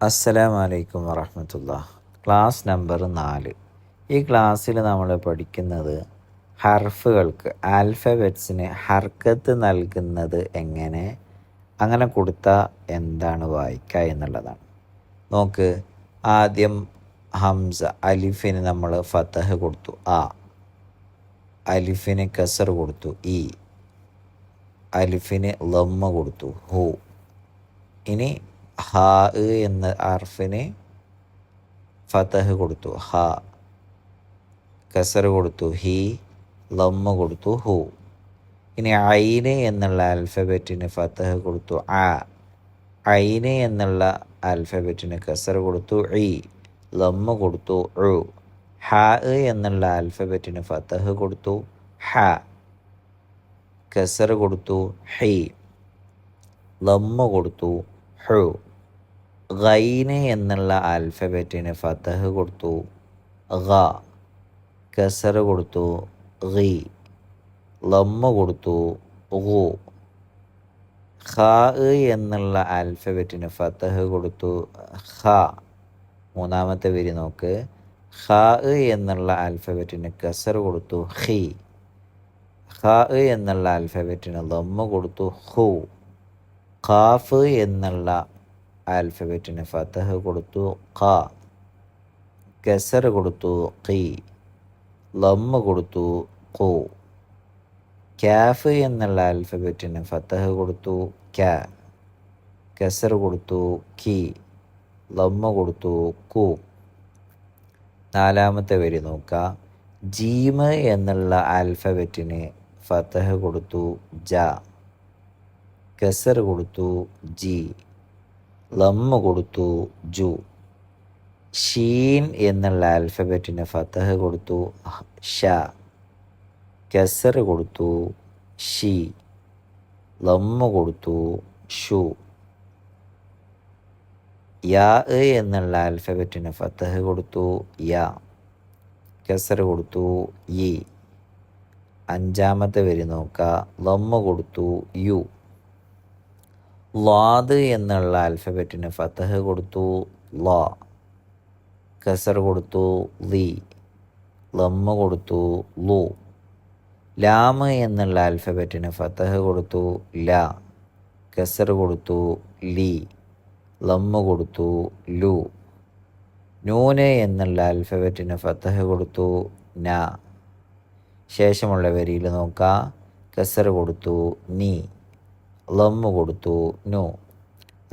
അസ്സലാമു അലൈക്കും വറഹ്മത്തുള്ളാഹി. Class number 4. ഈ ക്ലാസ്സിൽ നമ്മൾ പഠിക്കുന്നത് ഹർഫുകൾക്ക് ആൽഫബറ്റ്സിന് ഹർക്കത്ത് നൽകുന്നത് എങ്ങനെ, അങ്ങനെ കൊടുത്താൽ എന്താണ് വായിക്കുക എന്നുള്ളതാണ്. നോക്ക്, ആദ്യം ഹംസ അലിഫിന് നമ്മൾ ഫതഹ് കൊടുത്തു ആ, അലിഫിന് കസർ കൊടുത്തു ഈ, അലിഫിന് ലമ്മ കൊടുത്തു ഹു. ഇനി ഹാ എന്ന ഹർഫിന് ഫതഹ് കൊടുത്തു ഹ, കസർ കൊടുത്തു ഹി, ലമ്മ കൊടുത്തു ഹു. ഇനി ഐന് എന്നുള്ള ആൽഫബറ്റിന് ഫതഹ് കൊടുത്തു ആ, ഐന് എന്നുള്ള ആൽഫബറ്റിന് കസർ കൊടുത്തു ഇ, ലമ്മ കൊടുത്തു ഉ. ഹ എന്നുള്ള ആൽഫബറ്റിന് ഫതഹ് കൊടുത്തു ഹ, കസർ കൊടുത്തു ഹി, ലമ്മ കൊടുത്തു ഹു. ഗൈന് എന്നുള്ള ആൽഫബറ്റിന് ഫതഹ് കൊടുത്തു ഗ, കസർ കൊടുത്തു ഗി, ലമ്മ കൊടുത്തു ഗു. ഖ എന്നുള്ള ആൽഫബറ്റിന് ഫതഹ് കൊടുത്തു ഖ. മൂന്നാമത്തെ വരി നോക്ക്, ഖ എന്നുള്ള ആൽഫബറ്റിന് കസർ കൊടുത്തു ഖി, ഖ എന്നുള്ള ആൽഫബറ്റിന് ലമ്മ കൊടുത്തു ഹു. ഖാഫ് എന്നുള്ള ആൽഫബറ്റിന് ഫതഹ് കൊടുത്തു ഖ, കസർ കൊടുത്തു ഖി, ലമ്മ കൊടുത്തു ഖു. കാഫ് എന്നുള്ള ആൽഫബറ്റിന് ഫതഹ് കൊടുത്തു ക, കസർ കൊടുത്തു കി, ലമ്മ കൊടുത്തു കു. നാലാമത്തെ വരി നോക്കുക, ജീമ് എന്നുള്ള ആൽഫബറ്റിന് ഫതഹ് കൊടുത്തു ജ, കസർ കൊടുത്തു ജി, ലമ്മ കൊടുത്തു ജു. ഷീൻ എന്നുള്ള ആൽഫബറ്റിന് ഫതഹ് കൊടുത്തു ഷ, കസർ കൊടുത്തു ഷി, ലമ്മ കൊടുത്തു ഷു. യാ എന്നുള്ള ആൽഫബറ്റിന് ഫതഹ് കൊടുത്തു യ, കസർ കൊടുത്തു യി. അഞ്ചാമത്തെ വരി നോക്കുക, ലമ്മ കൊടുത്തു യു. ലാദ് എന്നുള്ള ആൽഫബറ്റിന് ഫതഹ് കൊടുത്തു ല, കസർ കൊടുത്തു ലി, ലമ്മ കൊടുത്തു ലു. ലാമ് എന്നുള്ള ആൽഫബറ്റിന് ഫതഹ് കൊടുത്തു ല, കസർ കൊടുത്തു ലി, ലമ്മ കൊടുത്തു ലു. നൂന് എന്നുള്ള ആൽഫബറ്റിന് ഫതഹ് കൊടുത്തു ന. ശേഷമുള്ള വരിയിൽ നോക്കാം, കസർ കൊടുത്തു നീ, ലമ്മ കൊടുത്തു നു.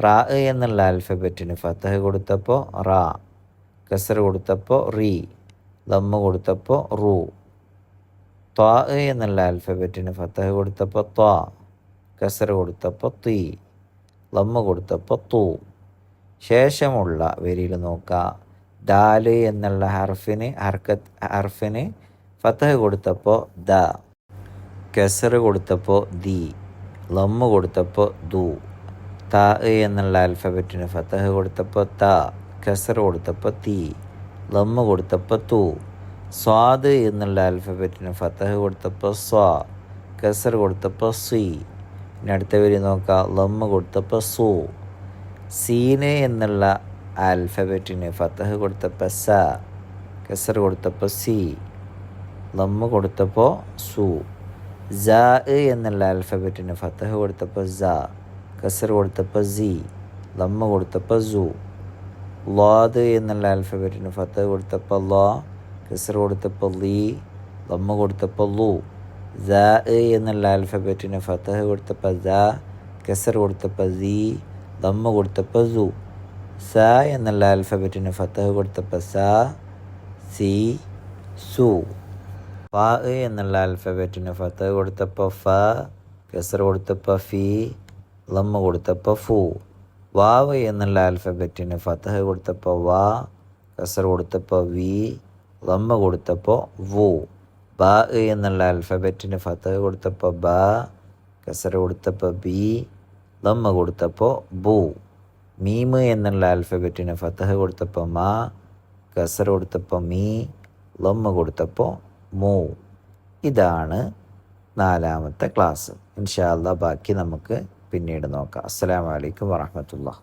റാ എന്നുള്ള ആൽഫബറ്റിന് ഫതഹ് കൊടുത്തപ്പോൾ റാ, കസർ കൊടുത്തപ്പോൾ റീ, ലമ്മ കൊടുത്തപ്പോൾ റു. ത്വാ എന്നുള്ള ആൽഫബറ്റിന് ഫതഹ് കൊടുത്തപ്പോൾ ത്വാ, കസർ കൊടുത്തപ്പോൾ തീ, ലമ്മ കൊടുത്തപ്പോൾ തൂ. ശേഷമുള്ള വരിയിൽ നോക്കുക, ദാല് എന്നുള്ള ഹർഫിന് ഫതഹ് കൊടുത്തപ്പോൾ ദ, കസർ കൊടുത്തപ്പോൾ ദി, ലമ്മ കൊടുത്തപ്പോൾ ദു. താ എന്നുള്ള ആൽഫബറ്റിന് ഫതഹ് കൊടുത്തപ്പോൾ ത, കസർ കൊടുത്തപ്പോൾ തീ, ലമ്മ കൊടുത്തപ്പോൾ തു. സ്വാദ് എന്നുള്ള ആൽഫബറ്റിന് ഫതഹ് കൊടുത്തപ്പോൾ സ്വാ, കസർ കൊടുത്തപ്പോൾ സി. ഇനി അടുത്ത വരി നോക്കാം, ലമ്മ കൊടുത്തപ്പോൾ സു. സീന് എന്നുള്ള ആൽഫബറ്റിന് ഫതഹ് കൊടുത്തപ്പോൾ സ, കസർ കൊടുത്തപ്പോൾ സി, ലമ്മ കൊടുത്തപ്പോൾ സു. സ എന്നുള്ള ആൽഫബറ്റിന് ഫതഹ് കൊടുത്തപ്പോൾ സ, കസർ കൊടുത്തപ്പോൾ സി, ലമ്മ കൊടുത്തപ്പോൾ സു. ലാദ് എന്നുള്ള ആൽഫബറ്റിന് ഫതഹ് കൊടുത്തപ്പോൾ ല, കസർ കൊടുത്തപ്പോൾ ലി, ലമ്മ കൊടുത്തപ്പോൾ ലു. സ എന്നുള്ള ആൽഫബറ്റിന് ഫതഹ് കൊടുത്തപ്പോൾ സ, കസർ കൊടുത്തപ്പോൾ സി, ലമ്മ കൊടുത്തപ്പോൾ സു. സ എന്നുള്ള ആൽഫബറ്റിന് ഫതഹ് കൊടുത്തപ്പോൾ സ, സി, സു. ഫ എന്നുള്ള ആൽഫബറ്റിന് ഫതഹ് കൊടുത്തപ്പോൾ ഫ, കസർ കൊടുത്തപ്പോൾ ഫി, ലമ്മ കൊടുത്തപ്പോൾ ഫു. വാവ് എന്നുള്ള ആൽഫബറ്റിന് ഫതഹ് കൊടുത്തപ്പോൾ വാ, കസർ കൊടുത്തപ്പോൾ വി, ലമ്മ കൊടുത്തപ്പോൾ വു. ബ എന്നുള്ള ആൽഫബറ്റിന് ഫതഹ് കൊടുത്തപ്പോൾ ബ, കസർ കൊടുത്തപ്പോൾ ബി, ലമ്മ കൊടുത്തപ്പോൾ ബു. മീമ് എന്നുള്ള ആൽഫബറ്റിന് ഫതഹ് കൊടുത്തപ്പോൾ മ, കസർ കൊടുത്തപ്പോൾ മീ, ലമ്മ കൊടുത്തപ്പോൾ മൂ. ഇതാണ് നാലാമത്തെ ക്ലാസ്. ഇൻഷാ അല്ലാഹ് ബാക്കി നമുക്ക് പിന്നീട് നോക്കാം. അസ്സലാമു അലൈക്കും വറഹ്മത്തുള്ളാഹി.